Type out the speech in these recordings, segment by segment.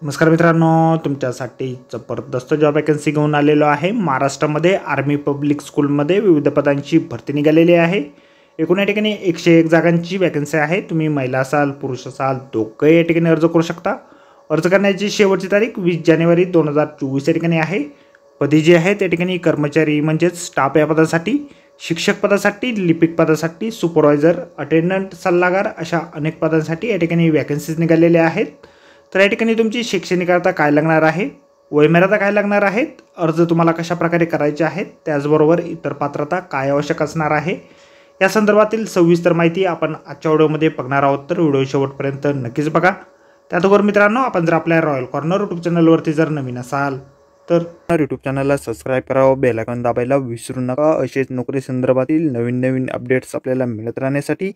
नमस्कार मित्रांनो, तुमच्यासाठी जबरदस्त जॉब वॅकन्सी घेऊन आलेलो आहे। महाराष्ट्रामध्ये आर्मी पब्लिक स्कूलमध्ये विविध पदांची भरती निघालेली आहे। एकूण या ठिकाणी 101 जागांची वॅकन्सी आहे। तुम्ही महिला असाल पुरुष असाल दोघे या ठिकाणी अर्ज करू शकता। अर्ज करण्याची शेवटची तारीख 20 जानेवारी 2024 या ठिकाणी आहे। पदे जी आहेत त्या ठिकाणी कर्मचारी म्हणजेच स्टाफ या पदासाठी, शिक्षक पदासाठी, लिपिक पदासाठी, सुपरवायझर, अटेंडंट, सल्लागार अशा अनेक पदांसाठी या ठिकाणी वॅकन्सीज निघालेल्या आहेत। तर या ठिकाणी तुमची शैक्षणिक अर्हता काय लागणार आहे, वयमर्यादा काय लागणार आहेत, अर्ज तुम्हाला कशा प्रकारे करायचे आहेत, त्याचबरोबर इतर पात्रता काय आवश्यक असणार आहे या संदर्भातील सविस्तर माहिती आपण आजच्या व्हिडिओमध्ये बघणार आहोत। तर व्हिडिओ शेवटपर्यंत नक्कीच बघा। त्याचबरोबर मित्रांनो, आपण जर आपल्या रॉयल कॉर्नर यूट्यूब चॅनलवरती जर नवीन असाल तर यूट्यूब चॅनलला सबस्क्राईब करावं, बेल आयकॉन दाबायला विसरू नका। असेच नोकरी संदर्भातील नवीन अपडेट्स आपल्याला मिळत राहण्यासाठी।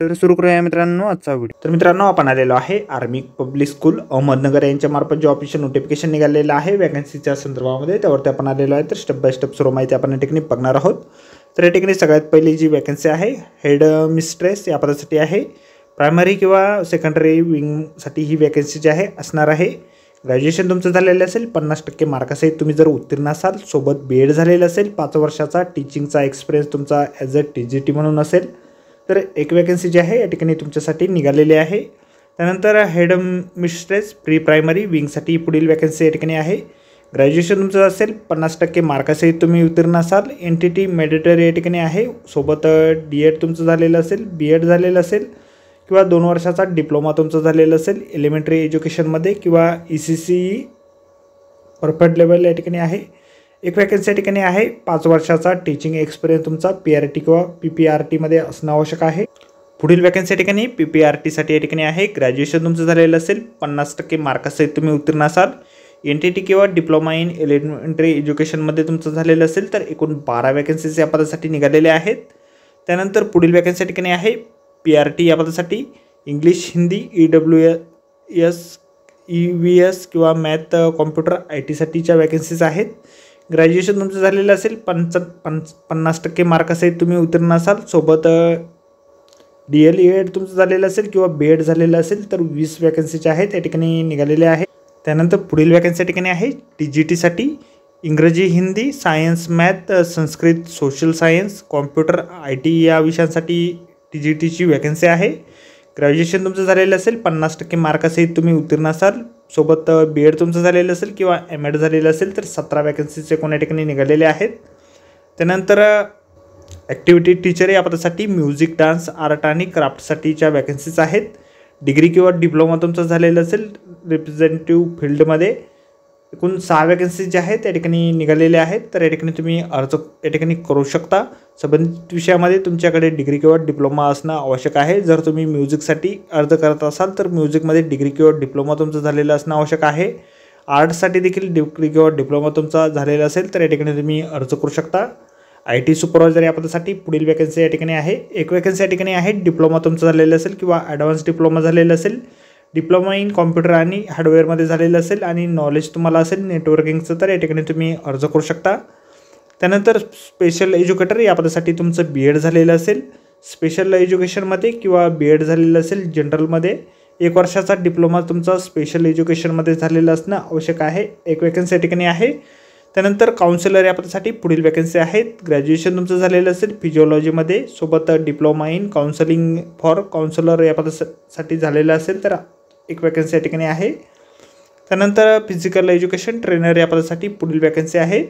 तर सुरू करूया मित्रांनो आजचा व्हिडिओ। तर मित्रांनो, आपण आलेलो आहे आर्मी पब्लिक स्कूल अहमदनगर यांच्या मार्फत जॉब ऑफिशियल नोटिफिकेशन निघालेलं आहे वॅकन्सीच्या संदर्भामध्ये, त्यावरती आपण आलेलो आहे। तर स्टेप बाय स्टेप सर्व माहिती आपण या ठिकाणी बघणार आहोत। तर या ठिकाणी सगळ्यात पहिली जी वॅकन्सी आहे हेड मिस्ट्रेस या पदासाठी आहे। प्रायमरी किंवा सेकंडरी विंगसाठी ही वॅकन्सी जी आहे असणार आहे। ग्रॅज्युएशन तुमचं झालेलं असेल, 50% मार्कासहित तुम्ही जर उत्तीर्ण असाल, सोबत BEd झालेलं असेल, 5 वर्षाचा टीचिंगचा एक्सपिरियन्स तुमचा ॲज अ TGT म्हणून असेल, तर एक वॅकन्सी जी आहे या ठिकाणी तुमच्यासाठी निघालेली आहे। त्यानंतर हेड मिस्ट्रेस प्री प्रायमरी विंगसाठी पुढील वॅकन्सी या ठिकाणी आहे। ग्रॅज्युएशन तुमचं असेल, 50% मार्कासहित तुम्ही उत्तीर्ण असाल, NTT मॅडेटरी या ठिकाणी आहे, सोबत DEd तुमचं झालेलं असेल, BEd झालेलं असेल किंवा 2 वर्षाचा डिप्लोमा तुमचं झालेलं असेल एलिमेंटरी एज्युकेशनमध्ये किंवा ECCE परफेक्ट लेवल या ठिकाणी आहे। एक वॅकन्सी या ठिकाणी आहे, 5 वर्षाचा टीचिंग एक्सपिरियन्स तुमचा PRT किंवा PPRT मध्ये असणं आवश्यक आहे। पुढील वॅकन्सी या ठिकाणी PPRT साठी या ठिकाणी आहे। ग्रॅज्युएशन तुमचं झालेलं असेल, 50% मार्कासहित तुम्ही उत्तीर्ण असाल, NTT किंवा डिप्लोमा इन एलिमेंटरी एज्युकेशनमध्ये तुमचं झालेलं असेल, तर एकूण 12 वॅकन्सीज या पदासाठी निघालेल्या आहेत। त्यानंतर पुढील वॅकन्सी या ठिकाणी आहे PRT या पदासाठी इंग्लिश, हिंदी, EWS, EVS किंवा मॅथ, कॉम्प्युटर, IT साठीच्या वॅकन्सीज आहेत। ग्रॅज्युएशन तुमचं झालेलं असेल, 50% मार्कासहित तुम्ही उत्तीर्ण असाल, सोबत DLED तुमचं झालेलं असेल किंवा BEd झालेलं असेल, तर 20 वॅकन्सीच्या आहेत या ठिकाणी निघालेल्या आहेत। त्यानंतर पुढील वॅकन्सी या ठिकाणी आहे TGT साठी इंग्रजी, Hindi, science, math, Sanskrit, social science, computer, IT या विषयांसाठी TGTची वॅकन्सी आहे। ग्रॅज्युएशन तुमचं झालेलं असेल, 50% मार्कासहित तुम्ही उत्तीर्ण असाल, सोबत BEd तुमचं झालेलं असेल किंवा MAd झालेलं असेल, तर 17 वॅकन्सीचे कोणत्या ठिकाणी निघालेले आहेत। त्यानंतर ॲक्टिव्हिटी टीचर या पदासाठी म्युझिक, डान्स, आर्ट आणि क्राफ्टसाठीच्या वॅकन्सीज आहेत। डिग्री किंवा डिप्लोमा तुमचं झालेलं असेल रिप्रेझेंटेटिव्ह फील्डमध्ये, एकूण 6 वॅकन्सीज ज्या आहेत त्या ठिकाणी निघालेल्या आहेत। तर या ठिकाणी तुम्ही अर्ज या ठिकाणी करू शकता। संबंधित विषयामध्ये तुमच्याकडे डिग्री किंवा डिप्लोमा असणं आवश्यक आहे। जर तुम्ही म्युझिकसाठी अर्ज करत असाल तर म्युझिकमध्ये डिग्री किंवा डिप्लोमा तुमचं झालेलं असणं आवश्यक आहे। आर्ट्ससाठी देखील डिग्री किंवा डिप्लोमा तुमचा झालेला असेल तर या ठिकाणी तुम्ही अर्ज करू शकता। IT सुपरवायझर या पदासाठी पुढील वॅकन्सी या ठिकाणी आहे। एक वॅकन्सी या ठिकाणी आहे, डिप्लोमा तुमचं झालेलं असेल किंवा ॲडव्हान्स डिप्लोमा झालेलं असेल, डिप्लोमा इन कॉम्प्युटर आणि हार्डवेअरमध्ये झालेलं असेल आणि नॉलेज तुम्हाला असेल नेटवर्किंगचं, तर या ठिकाणी तुम्ही अर्ज करू शकता। त्यानंतर स्पेशल एज्युकेटर या पदासाठी तुमचं BEd झालेलं असेल स्पेशल एज्युकेशनमध्ये किंवा BEd झालेलं असेल जनरलमध्ये, 1 वर्षाचा डिप्लोमा तुमचा स्पेशल एज्युकेशनमध्ये झालेलं असणं आवश्यक आहे। एक वॅकन्सी या ठिकाणी आहे। त्यानंतर काउन्सिलर या पदासाठी पुढील वॅकन्सी आहेत। ग्रॅज्युएशन तुमचं झालेलं असेल फिजिओलॉजीमध्ये, सोबत diploma in counselling for counsellor या पदासाठी झालेलं असेल, तर एक वॅकन्सी या ठिकाणी आहे। त्यानंतर फिजिकल एज्युकेशन ट्रेनर या पदासाठी पुढील वॅकन्सी आहेत।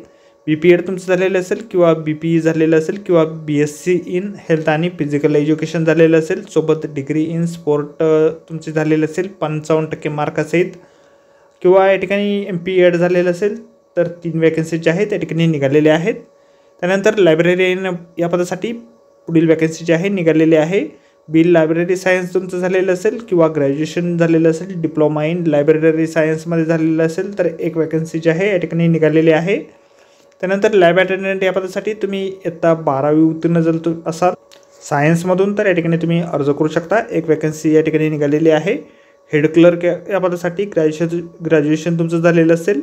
BPEd तुमचं झालेलं असेल किंवा BPE झालेलं असेल किंवा BSc इन हेल्थ आणि फिजिकल एज्युकेशन झालेलं असेल, सोबत डिग्री इन स्पोर्ट तुमचे झालेलं असेल 55% मार्कासहित किंवा या ठिकाणी MPEd झालेलं असेल, तर 3 वॅकन्सी ज्या आहेत त्या ठिकाणी निघालेल्या आहेत। त्यानंतर लायब्ररीयन या पदासाठी पुढील वॅकन्सी जी आहे निघालेली आहे। बिल लायब्ररी सायन्स तुमचं झालेलं असेल किंवा ग्रॅज्युएशन झालेलं असेल, डिप्लोमा इन लायब्ररी सायन्समध्ये झालेलं असेल, तर एक वॅकन्सी जी आहे या ठिकाणी निघालेली आहे। त्यानंतर लॅब अटेंडंट या पदासाठी तुम्ही इयत्ता 12वी उत्तीर्ण जर असाल सायन्समधून, तर या ठिकाणी तुम्ही अर्ज करू शकता। एक वॅकन्सी या ठिकाणी निघालेली आहे। हेड क्लर्क या पदासाठी ग्रॅज्युएशन तुमचं झालेलं असेल,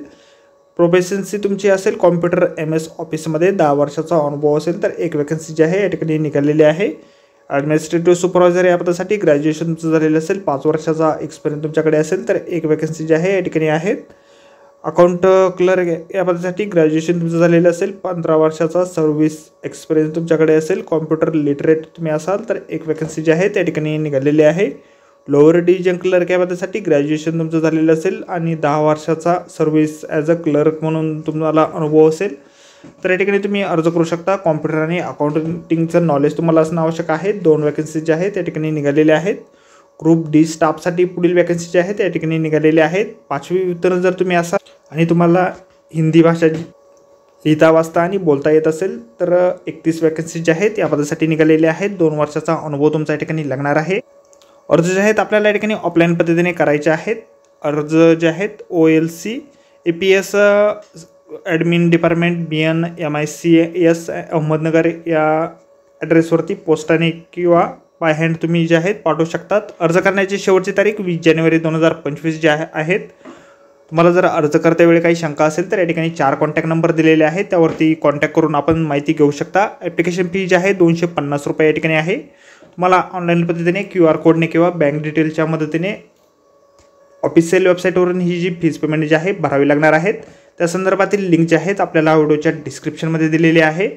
प्रोफेशन्सी तुमची असेल कॉम्प्युटर MS ऑफिसमध्ये 10 वर्षाचा अनुभव असेल, तर एक वॅकन्सी जी आहे या ठिकाणी निघालेली आहे। ॲडमिनिस्ट्रेटिव्ह सुपरवायझर या पदासाठी ग्रॅज्युएशन तुमचं झालेलं असेल, 5 वर्षाचा एक्सपिरियन्स तुमच्याकडे असेल तर एक वॅकन्सी जी आहे या ठिकाणी आहेत. अकाउंट क्लर्क या पदासाठी ग्रॅज्युएशन तुमचं झालेलं असेल, 15 वर्षाचा सर्व्हिस एक्सपिरियन्स तुमच्याकडे असेल, कॉम्प्युटर लिटरेट तुम्ही असाल तर एक वॅकन्सी जी आहे त्या ठिकाणी निघालेली आहे. लोअर डिव्हिजन क्लर्क या पदासाठी ग्रॅज्युएशन तुमचं झालेलं असेल आणि 10 वर्षाचा सर्व्हिस ॲज अ क्लर्क म्हणून तुम्हाला अनुभव असेल तर या ठिकाणी तुम्ही अर्ज करू शकता. कॉम्प्युटर आणि अकाउंटिंगचं नॉलेज तुम्हाला असणं आवश्यक आहे. 2 वॅकन्सी ज्या आहेत त्या ठिकाणी निघालेल्या आहेत. ग्रुप डी स्टाफसाठी पुढील वॅकन्सी ज्या आहेत त्या ठिकाणी निघालेल्या आहेत. 5वी उत्तीर्ण जर तुम्ही असाल आणि तुम्हाला हिंदी भाषा लिहिता वाचता आणि बोलता येत असेल तर 31 वॅकन्सी ज्या आहेत या पदासाठी निघालेल्या आहेत. 2 वर्षाचा अनुभव तुमचा या ठिकाणी लागणार आहे. अर्ज जे आहेत आपल्याला या ठिकाणी ऑफलाईन पद्धतीने करायचे आहेत. अर्ज जे आहेत OLC APS admin department BN MICS Ahmednagar या ॲड्रेसवरती पोस्टाने किंवा बाय हँड तुम्ही जे आहेत पाठवू शकतात. अर्ज करण्याची शेवटची तारीख 20 जानेवारी 2025 जी आहेत. तुम्हाला जर अर्ज करतेवेळी काही शंका असेल तर या ठिकाणी 4 कॉन्टॅक्ट नंबर दिलेले आहेत, त्यावरती कॉन्टॅक्ट करून आपण माहिती घेऊ शकता. ॲप्लिकेशन फी जी आहे 250 रुपये या ठिकाणी आहे. तुम्हाला ऑनलाईन पद्धतीने QR कोडने किंवा बँक डिटेलच्या मदतीने ऑफिशियल वेबसाईटवरून ही जी फीज पेमेंट जी आहे भरावी लागणार आहेत. त्या संदर्भातील लिंक जे आहेत आपल्याला व्हिडिओच्या डिस्क्रिप्शनमध्ये दिलेली आहे.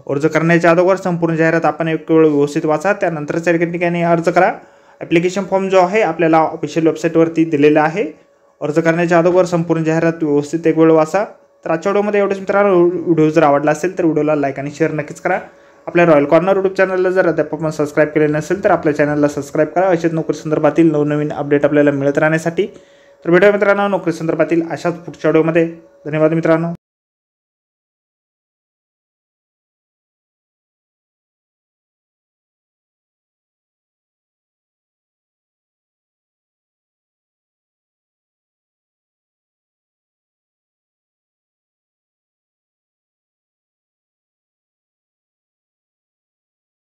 अर्ज करण्याच्या अगोदर संपूर्ण जाहिरात आपण एक वेळ व्यवस्थित वाचा, त्यानंतरच या ठिकाणी अर्ज करा. ॲप्लिकेशन फॉर्म जो आहे आपल्याला ऑफिशियल वेबसाईटवरती दिलेला आहे. अर्ज करण्याच्या अगोदर संपूर्ण जाहिरात व्यवस्थित एक वेळ वाचा. तर आजच्या व्हिडिओमध्ये एवढंच मित्रांनो. व्हिडिओ जर आवडला असेल तर व्हिडिओला लाईक आणि शेअर नक्कीच करा. आपल्या रॉयल कॉर्नर यूट्यूब चॅनलला जर अद्याप आपण सबस्क्राईब केले नसेल तर आपल्या चॅनलला सबस्क्राईब करा. अशाच नोकरी संदर्भातील नवनवीन अपडेट आपल्याला मिळत राहण्यासाठी. तर भेटूया मित्रांनो नोकरी संदर्भातील अशाच पुढच्या व्हिडिओमध्ये. धन्यवाद मित्रांनो.